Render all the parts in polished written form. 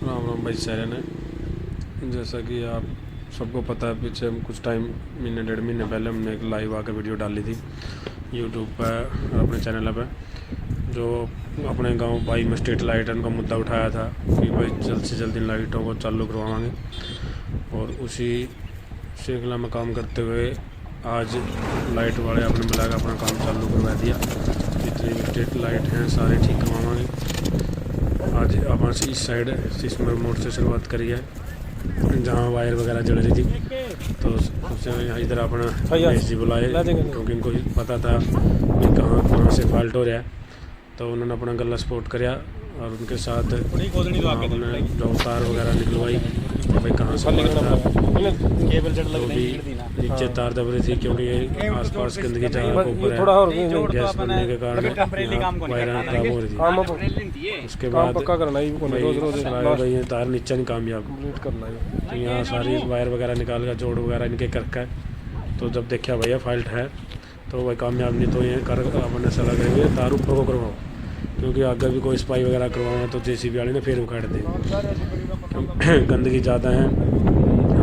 राम राम भाई सारे ने। जैसा कि आप सबको पता है, पीछे कुछ टाइम महीने डेढ़ महीने पहले हमने एक लाइव आकर वीडियो डाली थी यूट्यूब पर अपने चैनल पर, जो अपने गांव भाई में स्ट्रीट लाइट का मुद्दा उठाया था कि भाई जल्द से जल्द इन लाइटों को चालू करवाएंगे। और उसी श्रृंखला में काम करते हुए आज लाइट वाले अपने मिलाकर अपना काम चालू करवा दिया। जितनी भी स्ट्रीट लाइट हैं सारे ठीक करवाएंगे। आज अपन इस साइड सिस्मर मोड़ से शुरुआत करी है, जहाँ वायर वगैरह जल रही थी, तो उससे इधर अपना एस जी बुलाए क्योंकि इनको पता था कि कहाँ से फॉल्ट हो रहा है। तो उन्होंने अपना गला सपोर्ट कराया और उनके साथ उन्होंने जो तार वगैरह निकलवाई भाई कहाँ से तो भी नीचे तार दब रही थी क्योंकि ये आसपास गंदगी जगह के ऊपर है, गैस बनने के कारण वायर खराब हो रही थी। उसके बाद भाई ये तार नीचे नहीं कामयाब, तो यहाँ सारी वायर वगैरह निकाल कर जोड़ वगैरह इनके करके, तो जब देखा भैया फॉल्ट है तो भाई कामयाब नहीं, तो ये कर अपने सलाह करेंगे तार ऊपर को करवाओ, क्योंकि आगे भी कोई सफाई वगैरह करवाना तो जेसीबी वाले ने फिर उखाड़ दे। गंदगी ज़्यादा है,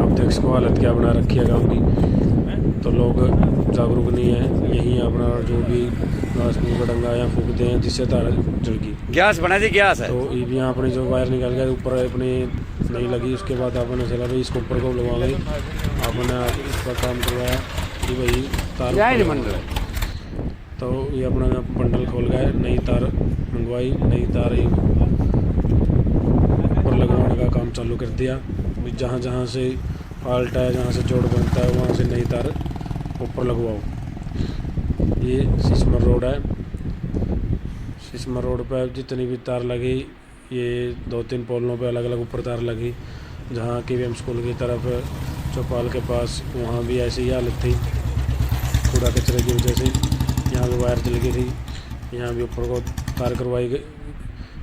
आप देख सको हालत क्या बना रखी है गाँव की, तो लोग जागरूक नहीं है। यही अपना जो भी घास फूस डंगा या फूकते हैं जिससे तार जल गई, गैस बना दी गैस है। तो ये भी यहाँ अपनी जो वायर निकल गया ऊपर अपने नहीं लगी। उसके बाद आपने चला भाई इसको ऊपर को लगवा गई, आपने इस पर काम करवाया कि भाई तार, तो ये अपना बंडल खोल गए, नई तार मंगवाई, नई तार ऊपर लगवाने का काम चालू कर दिया। जहाँ जहाँ से फॉल्ट है, जहाँ से जोड़ बनता है वहाँ से नई तार ऊपर लगवाओ। ये सिस्मर रोड है, सिस्मर रोड पर जितनी भी तार लगी ये 2-3 पोलों पे अलग अलग ऊपर तार लगी। जहाँ KVM स्कूल की तरफ चौपाल के पास वहाँ भी ऐसी ही हालत थी कूड़ा कचरे की वजह से, यहाँ भी वायर जल गई थी, यहाँ भी ऊपर को तार करवाई गई।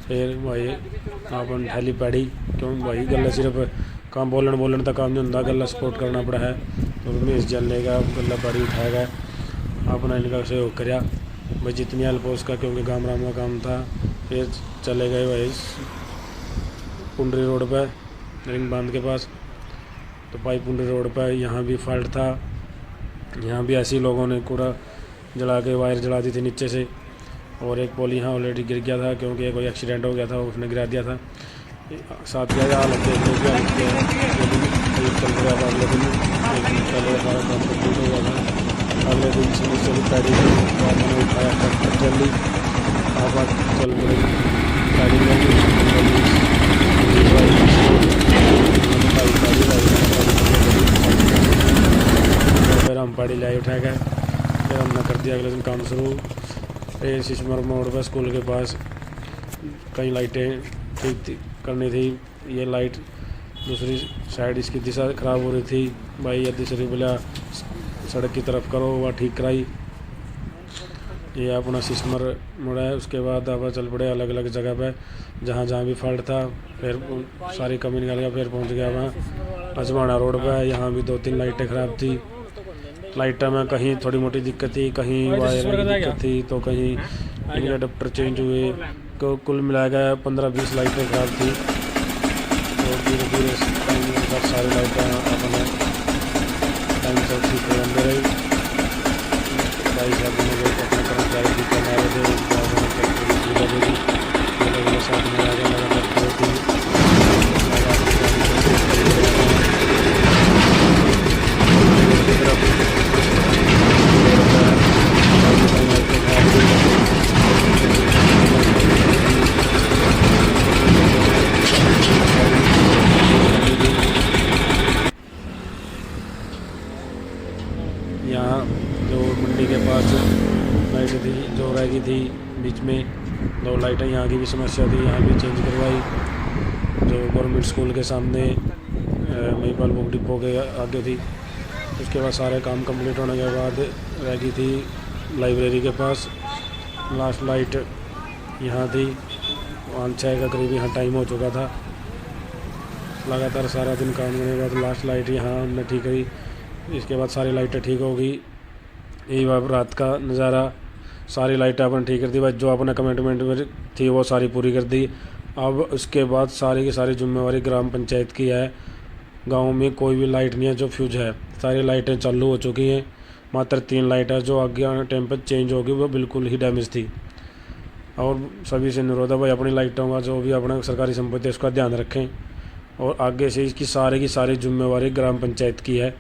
फिर भाई अपन थैली पैड़ी, क्यों भाई गला सिर्फ काम बोलन तक काम नहीं होता, गला सपोर्ट करना पड़ा है। तो उसमें जलने का गला पैड़ी उठाएगा, अपना इनका सहयोग कराया भाई जितनी हेल्प हो उसका, क्योंकि गाँव राम का काम था। फिर चले गए भाई पुंडरी रोड पर रिंग बांध के पास, तो भाई पुंडरी रोड पर यहाँ भी फॉल्ट था, यहाँ भी ऐसे लोगों ने कूड़ा जला के वायर जला दी थी नीचे से, और एक पोल यहाँ ऑलरेडी गिर गया था क्योंकि कोई एक्सीडेंट हो गया था, उसने गिरा दिया था। साथ ही हालत चल रहा था, अगले दिन पहले सारा काम कम्प्लीट हो गया था। अगले दिन से भी पैडी मैंने उठाया जल्दी आप चल पड़े फिर हम पैडी लाई उठा गए, फिर हमने कर दिया अगले दिन काम शुरू। फिर सिस्मर मोड़ पर स्कूल के पास कई लाइटें ठीक करनी थी। ये लाइट दूसरी साइड इसकी दिशा ख़राब हो रही थी, भाई ये दूसरी बोला सड़क की तरफ करो, वह ठीक कराई। ये अपना सिस्मर मोड़ा है। उसके बाद आप चल पड़े अलग अलग जगह पे जहाँ जहाँ भी फॉल्ट था, फिर सारी कमी निकाल गया, फिर पहुँच गया वहाँ अजमाना रोड पर। यहाँ भी 2-3 लाइटें ख़राब थी, लाइटर में कहीं थोड़ी मोटी दिक्कत थी, कहीं वायर की दिक्कत थी, तो कहीं इनके अडाप्टर चेंज हुए, तो कुल मिलाकर 15-20 लाइटें ख़राब थी। तो धीरे धीरे सारी लाइटें अपने टाइम से ठीक करते रही। भाई साहब अपने कर्मचारी ठीक करना रहे थे, साथ में आगे यहाँ जो मंडी के पास लाइटें थी जो रह गई थी बीच में 2 लाइटें, यहाँ की भी समस्या थी, यहाँ भी चेंज करवाई। जो गवर्नमेंट स्कूल के सामने महिपाल बुक डिपो के आगे थी, उसके बाद सारे काम कंप्लीट होने के बाद रह गई थी लाइब्रेरी के पास लास्ट लाइट यहाँ थी। 5-6 का करीब यहाँ टाइम हो चुका था, लगातार सारा दिन काम करने के बाद लास्ट लाइट यहाँ हमने ठीक करी। इसके बाद सारी लाइटें ठीक हो गई। यही रात का नज़ारा, सारी लाइटें अपन ठीक कर दी भाई, जो अपने कमिटमेंट में थी वो सारी पूरी कर दी। अब उसके बाद सारी की सारी जिम्मेवारी ग्राम पंचायत की है। गांव में कोई भी लाइट नहीं है जो फ्यूज है, सारी लाइटें चालू हो चुकी हैं। मात्र 3 लाइट है जो आगे आने टाइम पर चेंज होगी, वो बिल्कुल ही डैमेज थी। और सभी से अनुरोध है भाई, अपनी लाइटों का जो भी अपना सरकारी संपत्ति है उसका ध्यान रखें। और आगे से इसकी की सारी जिम्मेवारी ग्राम पंचायत की है,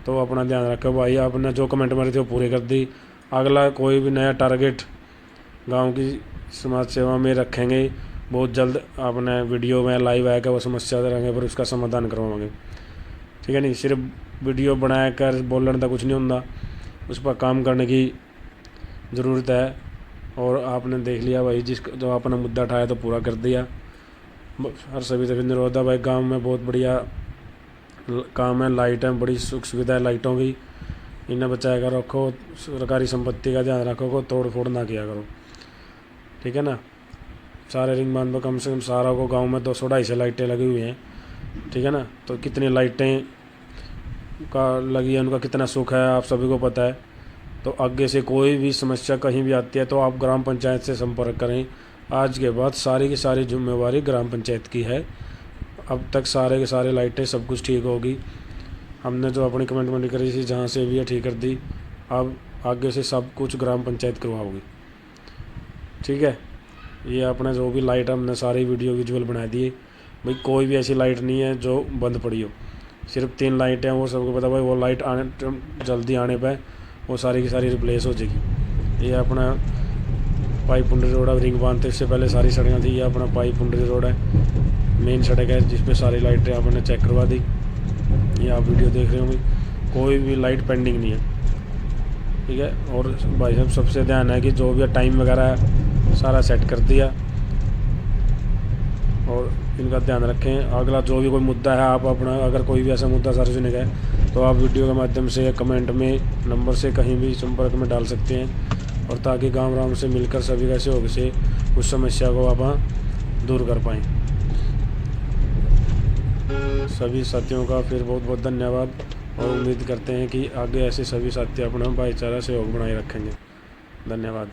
तो अपना ध्यान रखें भाई। आपने जो कमेंट मारे थे वो पूरे कर दी। अगला कोई भी नया टारगेट गांव की समाज सेवा में रखेंगे बहुत जल्द। आपने वीडियो में लाइव आएगा, वो समस्या रहेंगे पर उसका समाधान करवाएंगे, ठीक है। नहीं सिर्फ वीडियो बनाया कर बोलने का कुछ नहीं होता, उस पर काम करने की ज़रूरत है। और आपने देख लिया भाई, जो आपने मुद्दा उठाया तो पूरा कर दिया। हर सभी से अनुरोध है भाई, गाँव में बहुत बढ़िया काम है, लाइट है, बड़ी सुख सुविधा है लाइटों की। इन्हें बचाया कर रखो, सरकारी संपत्ति का ध्यान रखो, को तोड़ फोड़ ना किया करो, ठीक है ना। सारे रिंग बांध पर कम से कम सारा को गांव में 200-250 लाइटें लगी हुई हैं, ठीक है ना। तो कितनी लाइटें का लगी है, उनका कितना सुख है आप सभी को पता है। तो आगे से कोई भी समस्या कहीं भी आती है तो आप ग्राम पंचायत से संपर्क करें। आज के बाद सारी की सारी जिम्मेवारी ग्राम पंचायत की है। अब तक सारे के सारे लाइटें सब कुछ ठीक होगी। हमने जो अपनी कमेंटमेंट करी थी जहाँ से भी है ठीक कर दी। अब आगे से सब कुछ ग्राम पंचायत करवाओगी, ठीक है। ये अपना जो भी लाइट हमने सारी वीडियो विजुअल बना दिए भाई। कोई भी ऐसी लाइट नहीं है जो बंद पड़ी हो, सिर्फ 3 लाइटें हैं, वो सबको पता भाई। वो लाइट आने जल्दी आने पे वो सारी की सारी रिप्लेस हो जाएगी। ये अपना पाई पुंडरी रोड है, रिंग बांधते इससे पहले सारी सड़कें थी। ये अपना पाई पुंडरी रोड है, मेन सड़क है जिस पे सारी लाइटें आपने चेक करवा दी। ये आप वीडियो देख रहे होंगे, कोई भी लाइट पेंडिंग नहीं है, ठीक है। और भाई साहब सबसे ध्यान है कि जो भी टाइम वगैरह सारा सेट कर दिया, और इनका ध्यान रखें। अगला जो भी कोई मुद्दा है, आप अपना अगर कोई भी ऐसा मुद्दा सार्वजनिक है तो आप वीडियो के माध्यम से या कमेंट में नंबर से कहीं भी संपर्क में डाल सकते हैं, और ताकि गांव राम से मिलकर सभी का सहयोग से उस समस्या को आप दूर कर पाएँ। सभी साथियों का फिर बहुत बहुत धन्यवाद, और उम्मीद करते हैं कि आगे ऐसे सभी साथी अपना भाईचारा सहयोग बनाए रखेंगे। धन्यवाद।